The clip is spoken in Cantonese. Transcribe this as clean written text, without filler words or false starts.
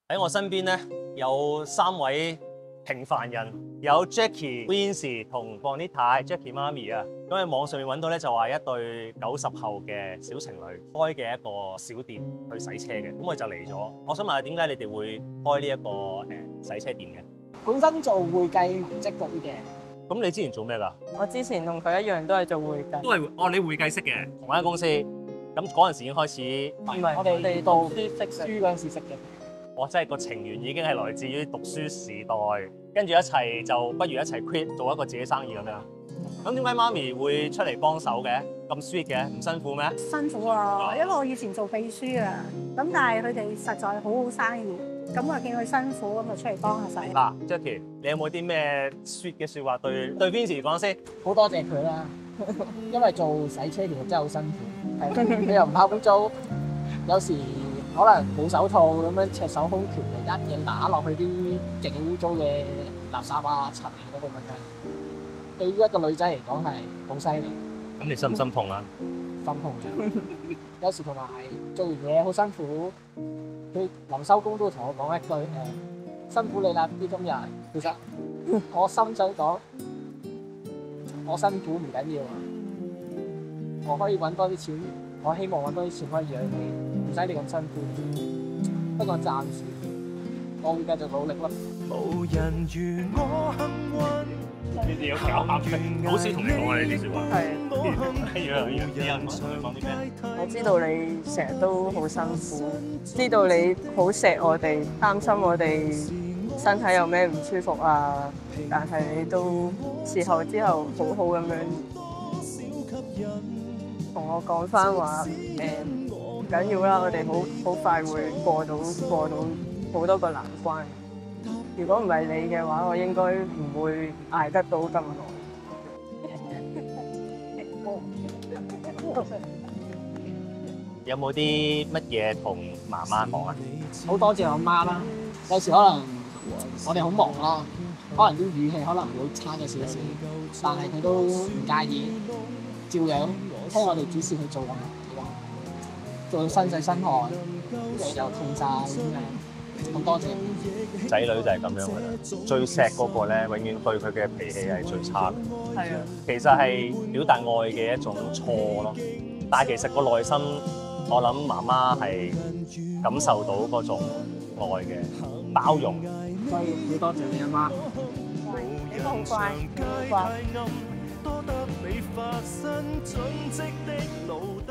喺我身邊咧有3位平凡人，有 Jackie、Vincy 同 Bonita。Jackie 媽咪啊，咁喺網上面揾到咧就話一對90後嘅小情侶開嘅一個小店去洗車嘅，咁我就嚟咗。我想問下點解你哋會開呢一個洗車店嘅？本身做會計文職嗰啲嘅。咁你之前做咩㗎？我之前同佢一樣都係做會計，都係哦，你會計識嘅，同一間公司。咁嗰陣時已經開始，唔係我哋讀讀書識書嗰陣時識嘅。我真係個情緣已經係來自於讀書時代，跟住一齊就不如一齊 quit 做一個自己生意咁樣。咁點解媽咪會出嚟幫手嘅？咁 sweet 嘅，唔辛苦咩？辛苦啊，因為我以前做秘書啊，咁但係佢哋實在好好生意，咁我見佢辛苦，咁就出嚟幫下手。嗱，Jackie，你有冇啲咩 sweet 嘅説話對 Vincy 講先？好多謝佢啦，因為做洗車其實真係好辛苦，係你又唔怕污糟，有時可能冇手套咁樣赤手空拳嚟一嘢打落去啲勁污糟嘅垃圾啊、塵嗰度咁樣，對於一個女仔嚟講係好犀利。咁你心唔心痛啊？心痛嘅，有時同埋做完嘢好辛苦，佢臨收工都會同我講一句辛苦你啦，啲今日。其實我心想講，我辛苦唔緊要啊，我可以揾多啲錢，我希望揾多啲錢可以養你，唔使你咁辛苦。不過暫時，我會繼續努力咯。無人如我幸運。你哋有搞下嘅，好少同你講啊！呢啲説話。係。你有唔同佢講啲咩？我知道你成日都好辛苦，知道你好錫我哋，擔心我哋身體有咩唔舒服啊，但係你都事後之後好好咁樣同我講翻話唔緊要啦，我哋好快會過到好多個難關。如果唔係你嘅話，我應該唔會捱得到咁耐。有冇啲乜嘢同媽媽講啊？好多謝我媽啦，有時可能我哋好忙啦，可能啲語氣可能會差咗少少，但係佢都唔介意，照樣聽我哋指示去做咁樣，做到身水身汗，又痛晒咁樣，好多謝。仔女就係咁樣噶啦，最錫嗰個咧，永遠對佢嘅脾氣係最差嘅。係啊，其實係表達愛嘅一種錯咯，但係其實個內心，我諗媽媽係感受到嗰種愛嘅包容。所以好多謝你阿媽。你都好乖，好乖。多得你發生盡職的路燈。